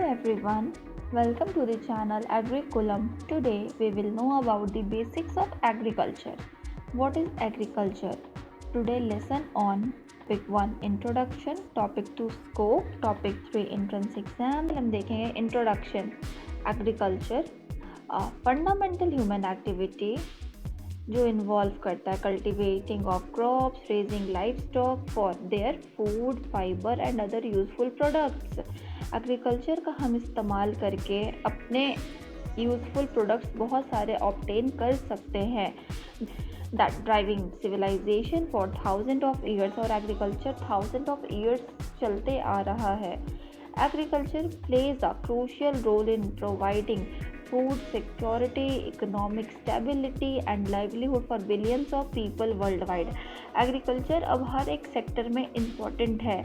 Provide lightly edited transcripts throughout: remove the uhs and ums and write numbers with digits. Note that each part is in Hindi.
everyone, welcome to the channel Agriculum. Today we will know about the basics of agriculture. What is agriculture? Today lesson on Topic 1 Introduction, Topic 2 Scope, Topic 3 Entrance Exam. हम देखेंगे Introduction. Agriculture, a fundamental human activity जो इन्वॉल्व करता है cultivating of crops, raising life stock for their food, fibre and other useful products. Agriculture का हम इस्तेमाल करके अपने यूजफुल प्रोडक्ट्स बहुत सारे ऑब्टेन कर सकते हैं। That driving civilisation for thousand of years, और एग्रीकल्चर थाउजेंड ऑफ ईयर्स चलते आ रहा है। Agriculture plays a crucial role in providing food security, economic stability and livelihood for billions of people worldwide. Agriculture अब हर एक सेक्टर में इम्पॉर्टेंट है।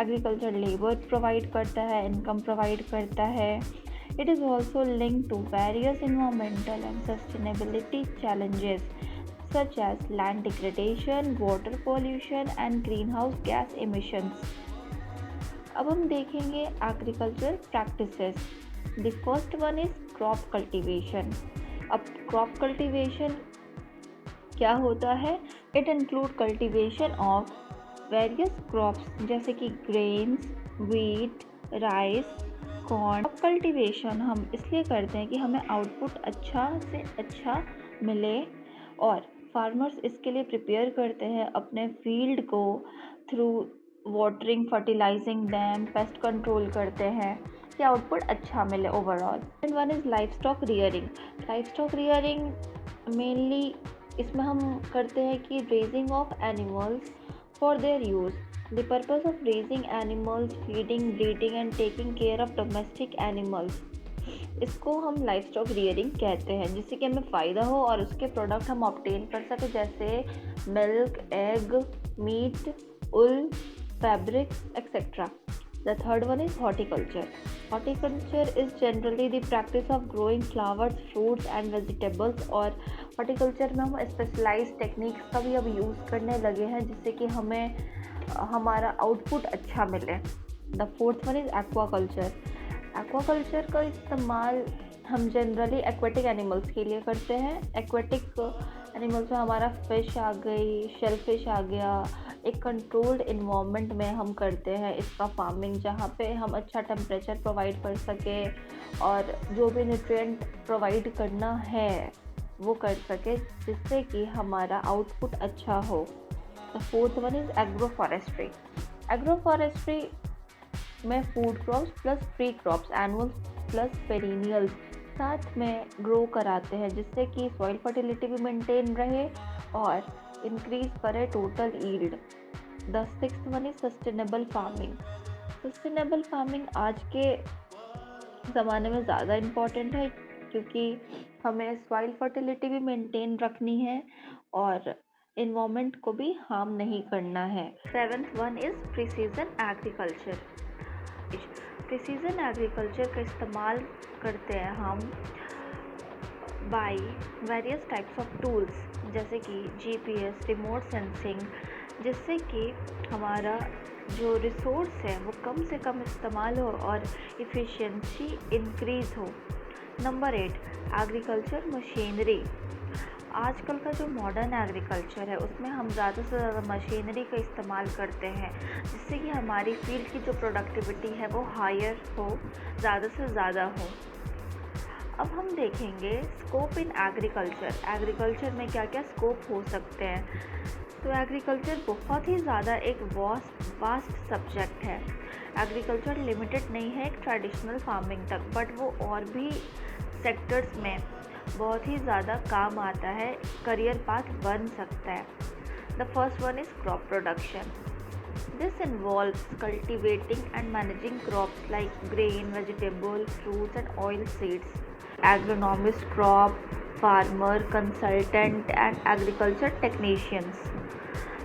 एग्रीकल्चर लेबर प्रोवाइड करता है, इनकम प्रोवाइड करता है। It is also linked to various environmental and sustainability challenges such as land degradation, water pollution and greenhouse gas emissions. अब हम देखेंगे agriculture practices. The first one is crop cultivation. अब crop cultivation क्या होता है? It include cultivation of various crops जैसे कि grains, wheat, rice, corn. Crop cultivation हम इसलिए करते हैं कि हमें आउटपुट अच्छा से अच्छा मिले, और फार्मर्स इसके लिए प्रिपेयर करते हैं अपने फील्ड को through watering, fertilising them, pest control करते हैं कि आउटपुट अच्छा मिले overall. And one is life stock rearing. Life stock rearing mainly इसमें हम करते हैं कि raising of animals for their use. The purpose of raising animals, feeding, breeding and taking care of domestic animals, इसको हम लाइफ स्टॉक रियरिंग कहते हैं, जिससे कि हमें फ़ायदा हो और उसके प्रोडक्ट हम ऑब्टेन कर सकें, जैसे milk, egg, meat, wool, fabric etcetera. The third one is horticulture. Horticulture is generally the practice of growing flowers, fruits and vegetables, और horticulture में हम स्पेशलाइज टेक्निक्स का भी अब यूज़ करने लगे हैं जिससे कि हमें हमारा आउटपुट अच्छा मिले। The fourth one is aquaculture. Aquaculture का इस्तेमाल हम जनरली एक्वेटिक एनिमल्स के लिए करते हैं। एक्वेटिक एनिमल्स में हमारा फिश आ गई, शेलफिश आ गया। एक कंट्रोल्ड इन्वायरमेंट में हम करते हैं इसका फार्मिंग, जहाँ पे हम अच्छा टेम्परेचर प्रोवाइड कर सके और जो भी न्यूट्रिएंट प्रोवाइड करना है वो कर सके, जिससे कि हमारा आउटपुट अच्छा हो। The fourth one is agroforestry. Agroforestry में food crops plus tree crops, annual plus perennials साथ में ग्रो कराते हैं, जिससे कि सॉइल फर्टिलिटी भी मेंटेन रहे और इंक्रीज करे total yield. The sixth one is sustainable farming. Sustainable farming आज के ज़माने में ज़्यादा इम्पॉर्टेंट है क्योंकि हमें सॉइल फर्टिलिटी भी मेंटेन रखनी है और इन्वायरमेंट को भी हार्म नहीं करना है। Seventh one is precision agriculture. Precision agriculture का इस्तेमाल करते हैं हम by various types of tools जैसे कि जीपीएस, रिमोट सेंसिंग, जिससे कि हमारा जो रिसोर्स है वो कम से कम इस्तेमाल हो और इफ़िशिएंसी इंक्रीज़ हो। Number 8 agriculture machinery. आजकल का जो मॉडर्न एग्रीकल्चर है उसमें हम ज़्यादा से ज़्यादा मशीनरी का इस्तेमाल करते हैं, जिससे कि हमारी फील्ड की जो प्रोडक्टिविटी है वो हायर हो, ज़्यादा से ज़्यादा हो। अब हम देखेंगे स्कोप इन एग्रीकल्चर। एग्रीकल्चर में क्या क्या स्कोप हो सकते हैं। तो एग्रीकल्चर बहुत ही ज़्यादा एक वास्ट सब्जेक्ट है। एग्रीकल्चर लिमिटेड नहीं है एक ट्रेडिशनल फार्मिंग तक, बट वो और भी सेक्टर्स में बहुत ही ज़्यादा काम आता है, करियर पाथ बन सकता है। The first one is crop production. This involves cultivating and managing crops like grain, vegetable, fruits and oil seeds. Agronomist, crop farmer, consultant and agriculture technicians.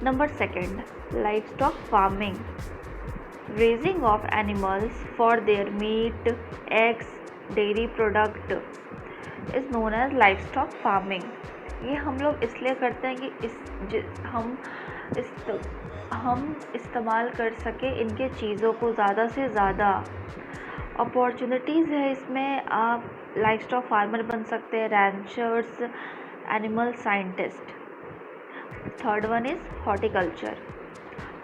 Number 2, livestock farming. Raising of animals for their meat, eggs, dairy product is known as livestock farming. ये हम लोग इसलिए करते हैं कि हम इस्तेमाल कर सके इनके चीज़ों को ज़्यादा से ज़्यादा, अपॉर्चुनिटीज़ है इसमें, आप लाइवस्टॉक फार्मर बन सकते हैं, ranchers, animal scientist. Third one is horticulture.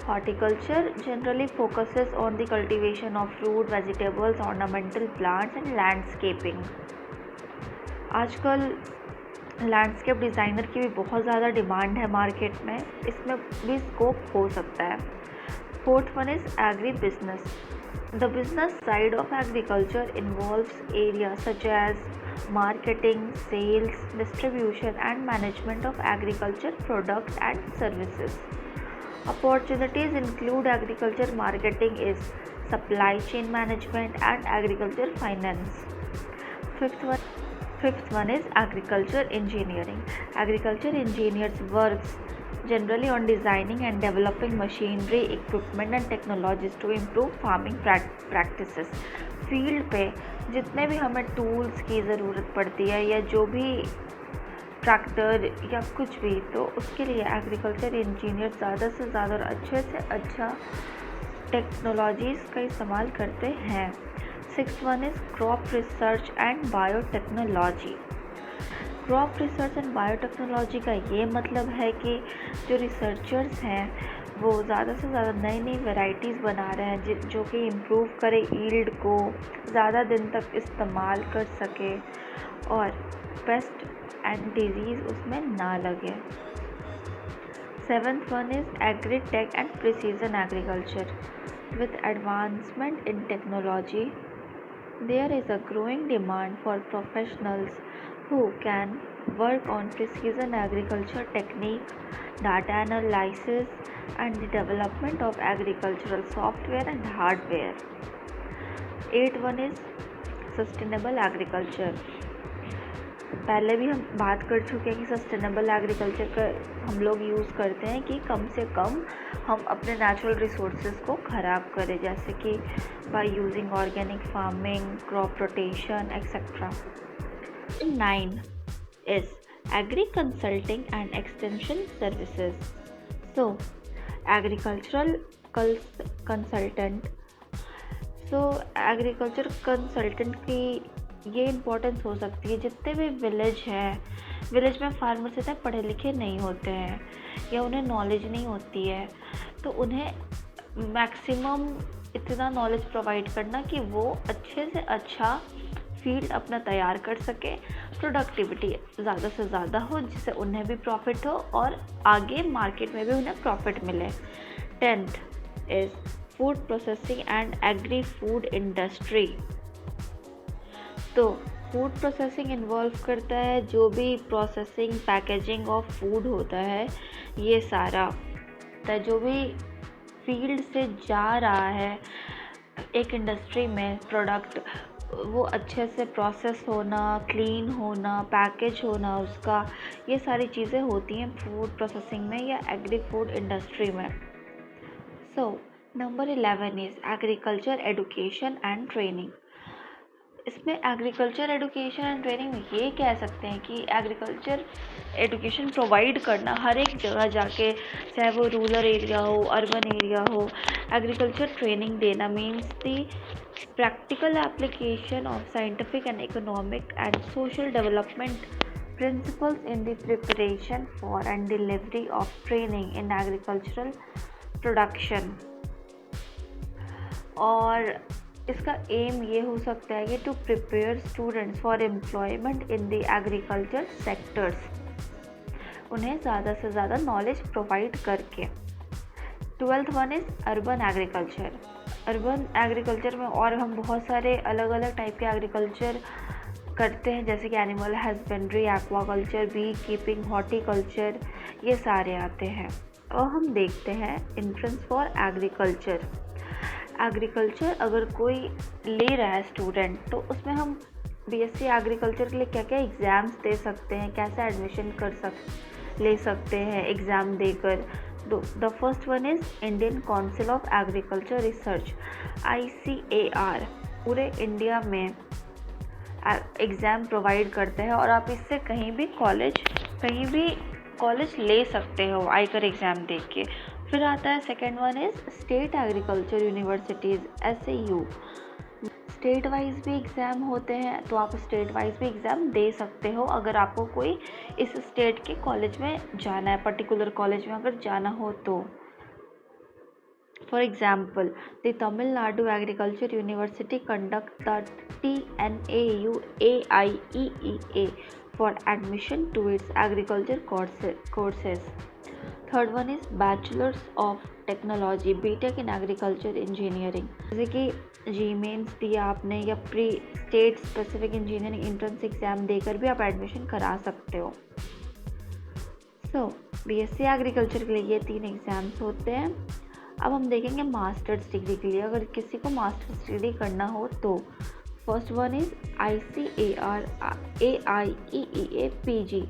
Horticulture generally focuses on the cultivation of fruit, vegetables, ornamental plants and landscaping. आजकल लैंडस्केप डिज़ाइनर की भी बहुत ज़्यादा डिमांड है मार्केट में, इसमें भी स्कोप हो सकता है। Fourth one is agri business. The business side of agriculture involves area such as marketing, sales, distribution and management of agriculture products and services. Opportunities include agriculture marketing is supply chain management and agriculture finance. Fifth one is agriculture engineering. Agriculture engineers works generally on designing and developing machinery, equipment and technologies to improve farming practices. Field पे जितने भी हमें टूल्स की ज़रूरत पड़ती है या जो भी ट्रैक्टर या कुछ भी, तो उसके लिए एग्रीकल्चर इंजीनियर ज़्यादा से ज़्यादा और अच्छे से अच्छा टेक्नोलॉजीज़ का इस्तेमाल करते हैं। Sixth one is crop research and biotechnology. Crop research and biotechnology का ये मतलब है कि जो रिसर्चर्स हैं वो ज़्यादा से ज़्यादा नई नई वैरायटीज़ बना रहे हैं जो कि इम्प्रूव करे ईल्ड को, ज़्यादा दिन तक इस्तेमाल कर सके और पेस्ट एंड डिजीज़ उसमें ना लगे। Seventh one is agri tech and precision agriculture. With advancement in technology there is a growing demand for professionals who can work on precision agriculture technique, data analysis and the development of agricultural software and hardware. Eighth one is sustainable agriculture. पहले भी हम बात कर चुके हैं कि सस्टेनेबल एग्रीकल्चर का हम लोग यूज़ करते हैं कि कम से कम हम अपने नेचुरल रिसोर्सेज को ख़राब करें, जैसे कि by using organic farming, crop rotation etcetera. 9 is agri consulting and extension services. So agricultural consultant, agriculture consultant की ये इम्पोर्टेंस हो सकती है। जितने भी विलेज में फार्मर्स इतने पढ़े लिखे नहीं होते हैं या उन्हें नॉलेज नहीं होती है, तो उन्हें मैक्सिमम इतना नॉलेज प्रोवाइड करना कि वो अच्छे से अच्छा फील्ड अपना तैयार कर सके, प्रोडक्टिविटी ज़्यादा से ज़्यादा हो जिससे उन्हें भी प्रॉफिट हो और आगे मार्केट में भी उन्हें प्रॉफिट मिले। 10th is food processing and agri food industry. तो फूड प्रोसेसिंग इन्वॉल्व करता है जो भी प्रोसेसिंग पैकेजिंग ऑफ फूड होता है, ये सारा जो भी फील्ड से जा रहा है एक इंडस्ट्री में प्रोडक्ट, वो अच्छे से प्रोसेस होना, क्लीन होना, पैकेज होना उसका, ये सारी चीज़ें होती हैं फूड प्रोसेसिंग में या एग्री फूड इंडस्ट्री में। So number 11 is agriculture education and training. इसमें एग्रीकल्चर एडुकेशन एंड ट्रेनिंग ये कह सकते हैं कि एग्रीकल्चर एडुकेशन प्रोवाइड करना हर एक जगह जाके, चाहे वो रूरल एरिया हो, अर्बन एरिया हो, एग्रीकल्चर ट्रेनिंग देना means the practical application of scientific and economic and social development principles in the preparation for and delivery of training in agricultural production. और इसका एम ये हो सकता है कि to prepare students for employment in the agriculture sectors, उन्हें ज़्यादा से ज़्यादा नॉलेज प्रोवाइड करके। 12th one is urban agriculture. Urban agriculture में और हम बहुत सारे अलग अलग टाइप के एग्रीकल्चर करते हैं, जैसे कि animal husbandry, aquaculture, beekeeping, horticulture, ये सारे आते हैं। और हम देखते हैं एंट्रेंस फॉर एग्रीकल्चर। एग्रीकल्चर अगर कोई ले रहा है स्टूडेंट, तो उसमें हम बीएससी एग्रीकल्चर के लिए क्या क्या एग्ज़ाम्स दे सकते हैं, कैसे एडमिशन ले सकते हैं एग्ज़ाम देकर। The first one is Indian council of agriculture research, ICAR, पूरे इंडिया में एग्ज़ाम प्रोवाइड करते हैं और आप इससे कहीं भी कॉलेज ले सकते हो आईकर एग्ज़ाम देख के। फिर आता है second one is state agriculture universities, SAU। State wise भी एग्ज़ाम होते हैं, तो आप स्टेट वाइज भी एग्ज़ाम दे सकते हो अगर आपको कोई इस स्टेट के कॉलेज में जाना है, पर्टिकुलर कॉलेज में अगर जाना हो तो। For example, the Tamil Nadu Agriculture University conduct the TNAU AIEEA for admission to its agriculture courses. Third one is Bachelors of Technology BTech in Agriculture Engineering, जैसे कि जी मेंस दिया आपने या pre state specific engineering entrance exam देकर भी आप एडमिशन करा सकते हो। सो बीएससी एग्रीकल्चर के लिए ये 3 एग्ज़ाम्स होते हैं। अब हम देखेंगे मास्टर्स डिग्री के लिए, अगर किसी को मास्टर्स डिग्री करना हो तो first one is ICAR AIEEA PG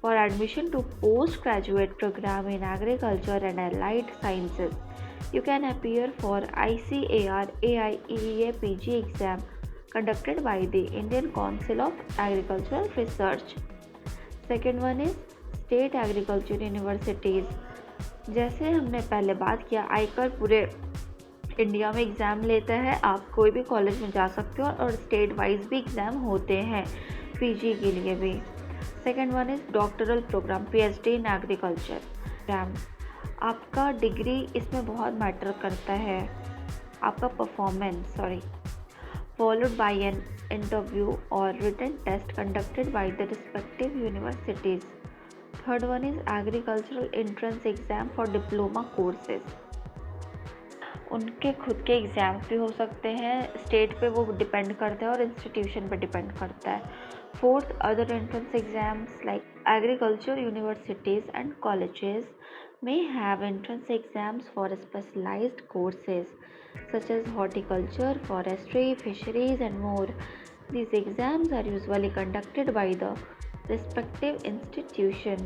for admission to postgraduate programme in agriculture and allied sciences. You can appear for ICAR AIEEA PG exam conducted by the Indian Council of Agricultural Research. Second one is State Agriculture Universities. जैसे हमने पहले बात किया, आयकर पूरे इंडिया में एग्ज़ाम लेता है, आप कोई भी कॉलेज में जा सकते हो और स्टेट वाइज भी एग्ज़ाम होते हैं पीजी के लिए भी. Second one is doctoral programme PhD in agriculture programme. आपका डिग्री इसमें बहुत मैटर करता है, आपका performance followed by an interview or written test conducted by the respective universities. Third one is agricultural entrance exam for diploma courses. उनके खुद के एग्ज़ाम्स भी हो सकते हैं, स्टेट पे वो डिपेंड करता है और इंस्टीट्यूशन पे डिपेंड करता है. Fourth, other entrance exams like agriculture universities and colleges may have entrance exams for specialized courses such as horticulture, forestry, fisheries and more. These exams are usually conducted by the respective institution.